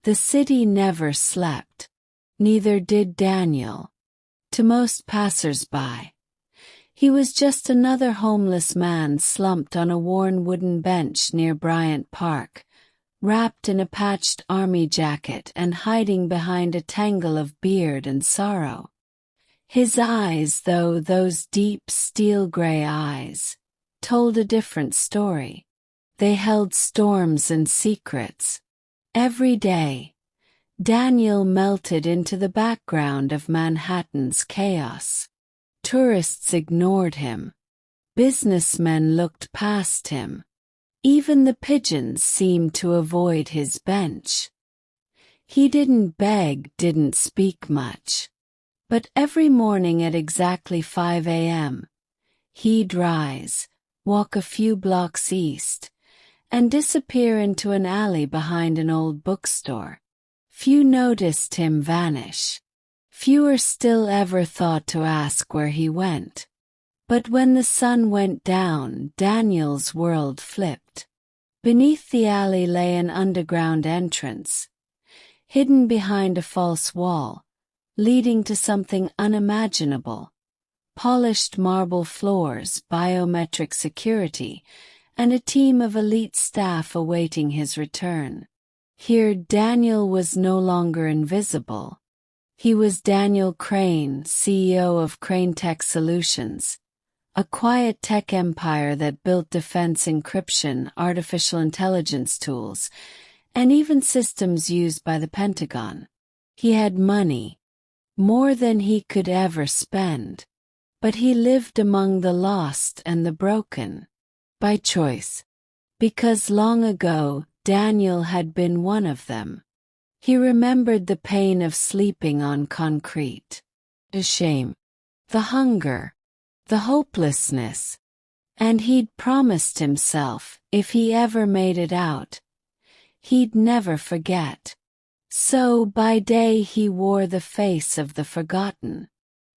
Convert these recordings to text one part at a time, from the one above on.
The city never slept. Neither did Daniel. To most passers-by, he was just another homeless man slumped on a worn wooden bench near Bryant Park, wrapped in a patched army jacket and hiding behind a tangle of beard and sorrow. His eyes, though, those deep steel-gray eyes, told a different story. They held storms and secrets. Every day, Daniel melted into the background of Manhattan's chaos. Tourists ignored him. Businessmen looked past him. Even the pigeons seemed to avoid his bench. He didn't beg, didn't speak much. But every morning at exactly 5 a.m., he'd rise, walk a few blocks east, and disappear into an alley behind an old bookstore. Few noticed him vanish. Fewer still ever thought to ask where he went. But when the sun went down, Daniel's world flipped. Beneath the alley lay an underground entrance, hidden behind a false wall, leading to something unimaginable. Polished marble floors, biometric security, and a team of elite staff awaiting his return. Here Daniel was no longer invisible. He was Daniel Crane, CEO of CraneTech Solutions, a quiet tech empire that built defense encryption, artificial intelligence tools, and even systems used by the Pentagon. He had money, more than he could ever spend. But he lived among the lost and the broken. By choice. Because long ago, Daniel had been one of them. He remembered the pain of sleeping on concrete. The shame. The hunger. The hopelessness. And he'd promised himself, if he ever made it out, he'd never forget. So by day he wore the face of the forgotten.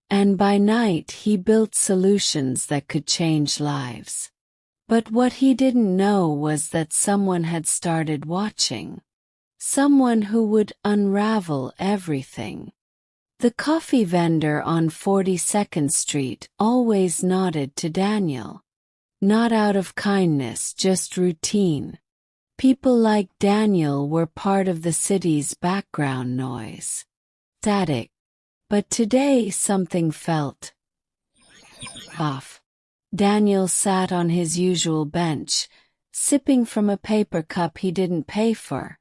And by night he built solutions that could change lives. But what he didn't know was that someone had started watching. Someone who would unravel everything. The coffee vendor on 42nd Street always nodded to Daniel. Not out of kindness, just routine. People like Daniel were part of the city's background noise. Static. But today something felt off. Daniel sat on his usual bench, sipping from a paper cup he didn't pay for.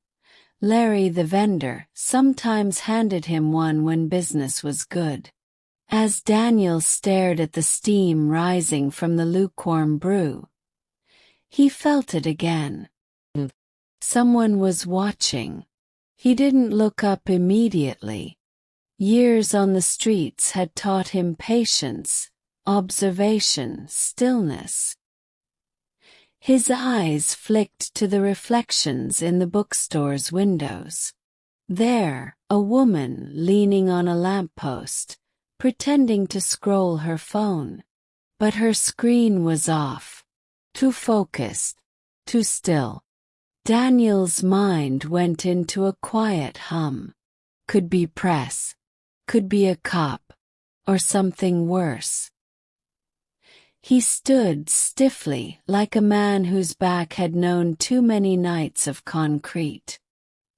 Larry the vendor sometimes handed him one when business was good. As Daniel stared at the steam rising from the lukewarm brew, he felt it again. Someone was watching. He didn't look up immediately. Years on the streets had taught him patience, observation, stillness. His eyes flicked to the reflections in the bookstore's windows. There, a woman leaning on a lamppost, pretending to scroll her phone. But her screen was off. Too focused. Too still. Daniel's mind went into a quiet hum. Could be press. Could be a cop. Or something worse. He stood stiffly, like a man whose back had known too many nights of concrete.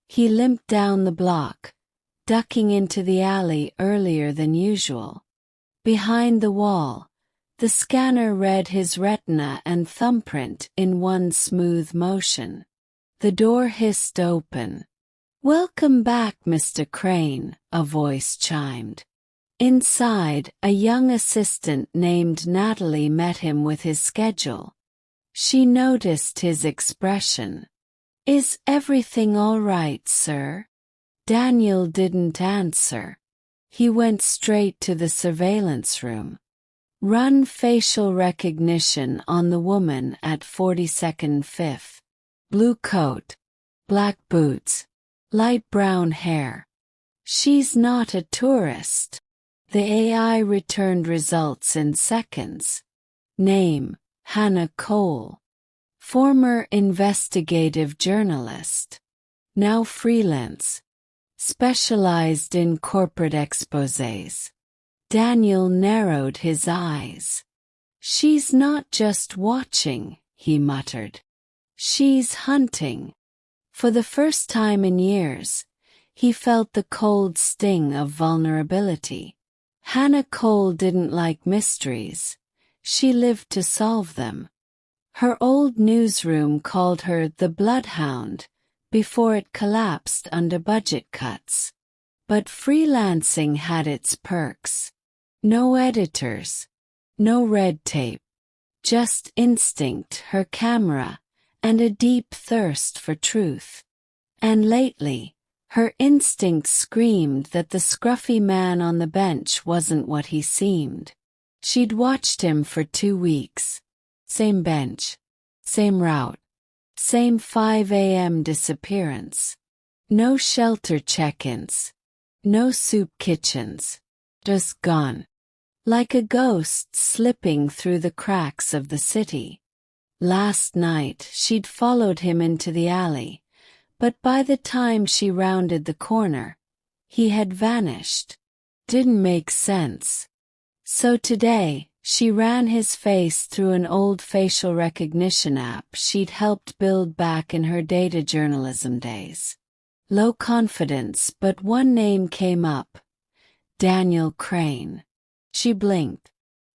He limped down the block, ducking into the alley earlier than usual. Behind the wall, the scanner read his retina and thumbprint in one smooth motion. The door hissed open. "Welcome back, Mr. Crane," a voice chimed. Inside, a young assistant named Natalie met him with his schedule. She noticed his expression. "Is everything all right, sir?" Daniel didn't answer. He went straight to the surveillance room. Run facial recognition on the woman at 42nd 5th. Blue coat. Black boots. Light brown hair. She's not a tourist. The AI returned results in seconds. Name, Hannah Cole. Former investigative journalist. now freelance, specialized in corporate exposés. Daniel narrowed his eyes. "She's not just watching," he muttered. "She's hunting." For the first time in years, he felt the cold sting of vulnerability. Hannah Cole didn't like mysteries. She lived to solve them. Her old newsroom called her the Bloodhound before it collapsed under budget cuts. But freelancing had its perks. No editors, no red tape, just instinct, her camera, and a deep thirst for truth. And lately, her instinct screamed that the scruffy man on the bench wasn't what he seemed. She'd watched him for 2 weeks. Same bench, same route, same 5 a.m. disappearance. No shelter check-ins, no soup kitchens. Just gone. Like a ghost slipping through the cracks of the city. Last night she'd followed him into the alley, but by the time she rounded the corner, he had vanished. Didn't make sense. So today, she ran his face through an old facial recognition app she'd helped build back in her data journalism days. Low confidence, but one name came up. Daniel Crane. She blinked.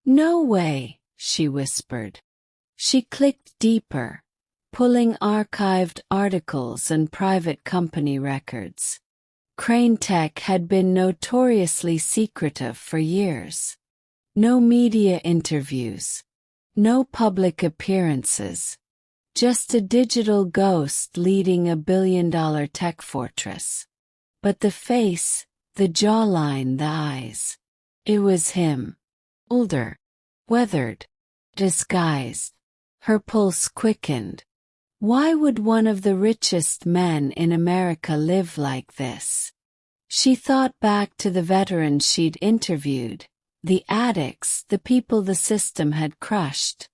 "No way," she whispered. She clicked deeper, pulling archived articles and private company records. CraneTech had been notoriously secretive for years. No media interviews, no public appearances, just a digital ghost leading a billion-dollar tech fortress. But the face, the jawline, the eyes. It was him. Older, weathered, disguised. Her pulse quickened. Why would one of the richest men in America live like this? She thought back to the veterans she'd interviewed, the addicts, the people the system had crushed.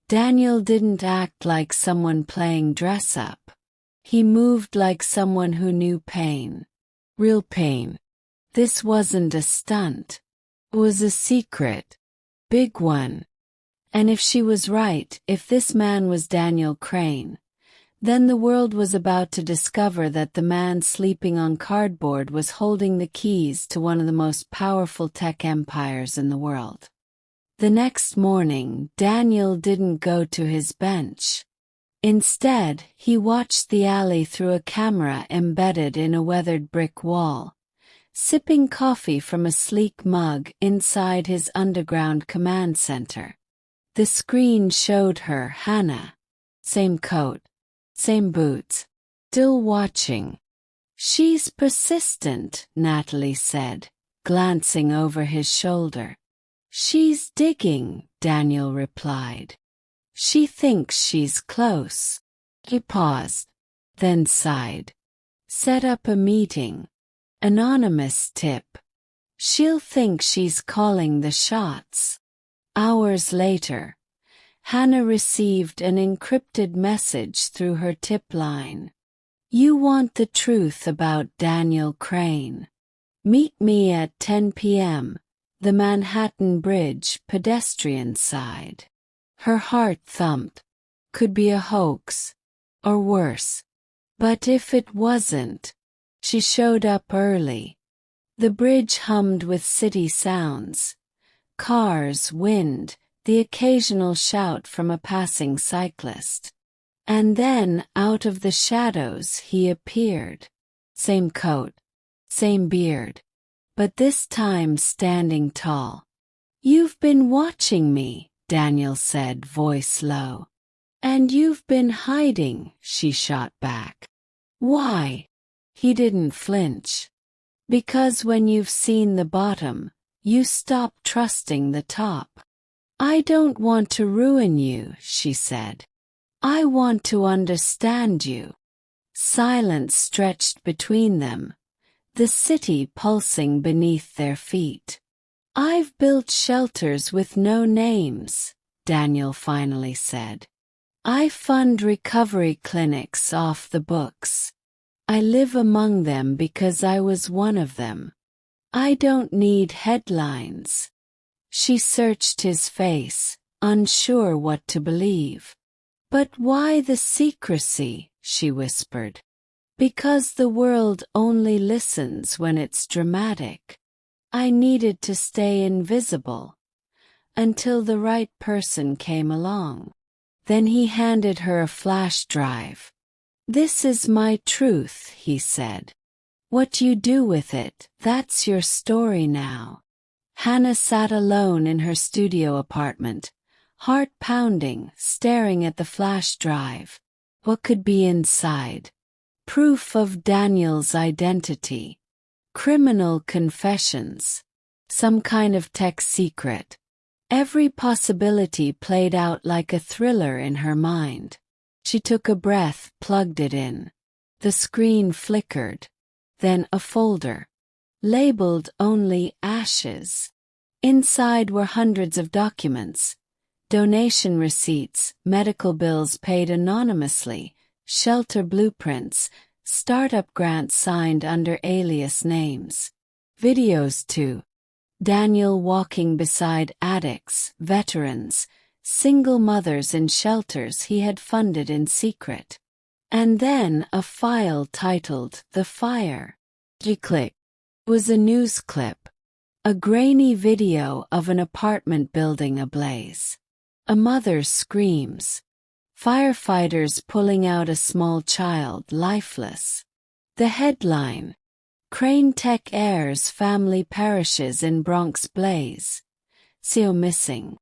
Daniel didn't act like someone playing dress-up. He moved like someone who knew pain. Real pain. This wasn't a stunt. It was a secret. Big one. And if she was right, if this man was Daniel Crane, then the world was about to discover that the man sleeping on cardboard was holding the keys to one of the most powerful tech empires in the world. The next morning, Daniel didn't go to his bench. Instead, he watched the alley through a camera embedded in a weathered brick wall, sipping coffee from a sleek mug inside his underground command center. The screen showed her Hannah. Same coat, same boots. Still watching. "She's persistent," Natalie said, glancing over his shoulder. "She's digging," Daniel replied. "She thinks she's close." He paused, then sighed. "Set up a meeting. Anonymous tip. She'll think she's calling the shots." Hours later, Hannah received an encrypted message through her tip line. "You want the truth about Daniel Crane? Meet me at 10 p.m., the Manhattan Bridge, pedestrian side." Her heart thumped. Could be a hoax. Or worse. But if it wasn't, she showed up early. The bridge hummed with city sounds. Cars, wind, the occasional shout from a passing cyclist. And then, out of the shadows, he appeared. Same coat, same beard. But this time standing tall. "You've been watching me," Daniel said, voice low. "And you've been hiding," she shot back. "Why?" He didn't flinch. "Because when you've seen the bottom, you stop trusting the top." "I don't want to ruin you," she said. "I want to understand you." Silence stretched between them, the city pulsing beneath their feet. "I've built shelters with no names," Daniel finally said. "I fund recovery clinics off the books. I live among them because I was one of them. I don't need headlines." She searched his face, unsure what to believe. "But why the secrecy?" she whispered. "Because the world only listens when it's dramatic. I needed to stay invisible. Until the right person came along." Then he handed her a flash drive. "This is my truth," he said. "What you do with it, that's your story now." Hannah sat alone in her studio apartment, heart pounding, staring at the flash drive. What could be inside? Proof of Daniel's identity. Criminal confessions. Some kind of tech secret. Every possibility played out like a thriller in her mind. She took a breath, plugged it in. The screen flickered. Then a folder. Labeled only ashes. Inside were hundreds of documents. Donation receipts, medical bills paid anonymously, shelter blueprints, startup grants signed under alias names. Videos too. Daniel walking beside addicts, veterans, single mothers in shelters he had funded in secret. And then a file titled "The Fire." Click. Was a news clip. A grainy video of an apartment building ablaze. A mother screams. Firefighters pulling out a small child lifeless. The headline: CraneTech heirs family perishes in Bronx blaze. CEO missing.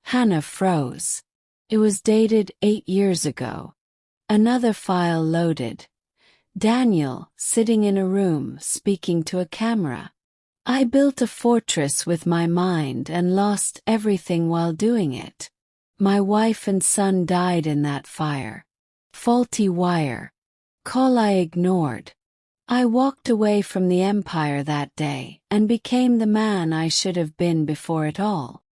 Hannah froze. It was dated 8 years ago. Another file loaded. Daniel, sitting in a room, speaking to a camera. "I built a fortress with my mind and lost everything while doing it. My wife and son died in that fire. Faulty wire. Call I ignored. I walked away from the empire that day and became the man I should have been before it all."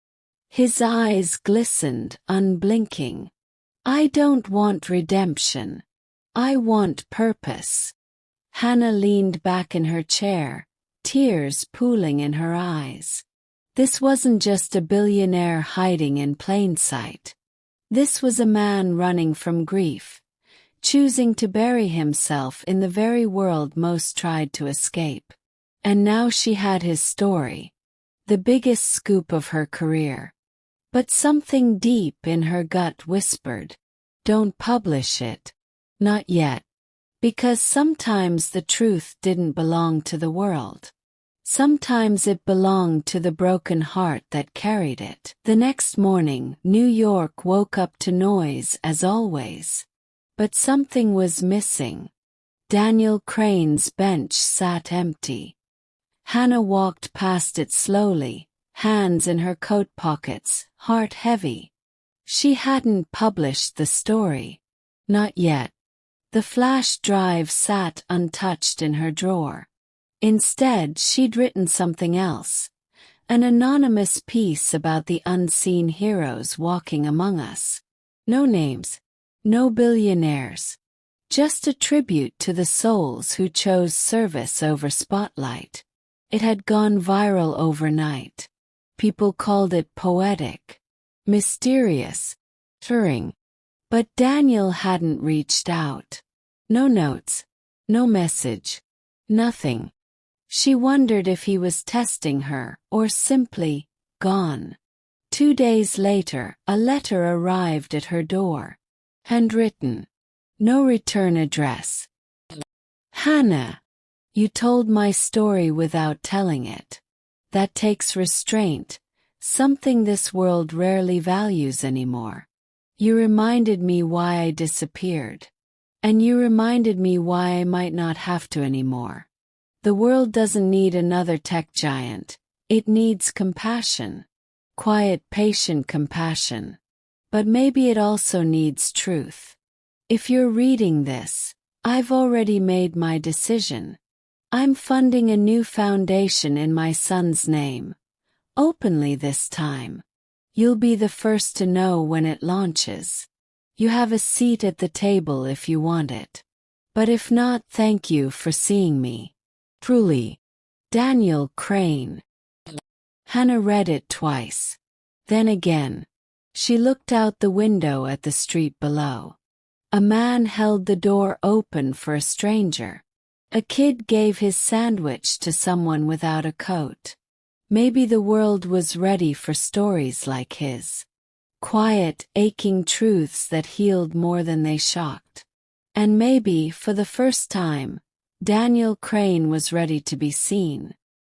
His eyes glistened, unblinking. "I don't want redemption. I want purpose." Hannah leaned back in her chair, tears pooling in her eyes. This wasn't just a billionaire hiding in plain sight. This was a man running from grief, choosing to bury himself in the very world most tried to escape. And now she had his story, the biggest scoop of her career. But something deep in her gut whispered, "Don't publish it. Not yet." Because sometimes the truth didn't belong to the world. Sometimes it belonged to the broken heart that carried it. The next morning, New York woke up to noise as always. But something was missing. Daniel Crane's bench sat empty. Hannah walked past it slowly, hands in her coat pockets, heart heavy. She hadn't published the story. Not yet. The flash drive sat untouched in her drawer. Instead, she'd written something else. An anonymous piece about the unseen heroes walking among us. No names. No billionaires. Just a tribute to the souls who chose service over spotlight. It had gone viral overnight. People called it poetic, mysterious, stirring. But Daniel hadn't reached out. No notes. No message. Nothing. She wondered if he was testing her or simply gone. 2 days later, a letter arrived at her door. Handwritten. No return address. "Hannah, you told my story without telling it. That takes restraint, something this world rarely values anymore. You reminded me why I disappeared. And you reminded me why I might not have to anymore. The world doesn't need another tech giant. It needs compassion. Quiet, patient compassion. But maybe it also needs truth. If you're reading this, I've already made my decision. I'm funding a new foundation in my son's name. Openly this time. You'll be the first to know when it launches. You have a seat at the table if you want it. But if not, thank you for seeing me. Truly, Daniel Crane. Hannah read it twice. Then again. She looked out the window at the street below. A man held the door open for a stranger. A kid gave his sandwich to someone without a coat. Maybe the world was ready for stories like his. Quiet, aching truths that healed more than they shocked. And maybe, for the first time, Daniel Crane was ready to be seen.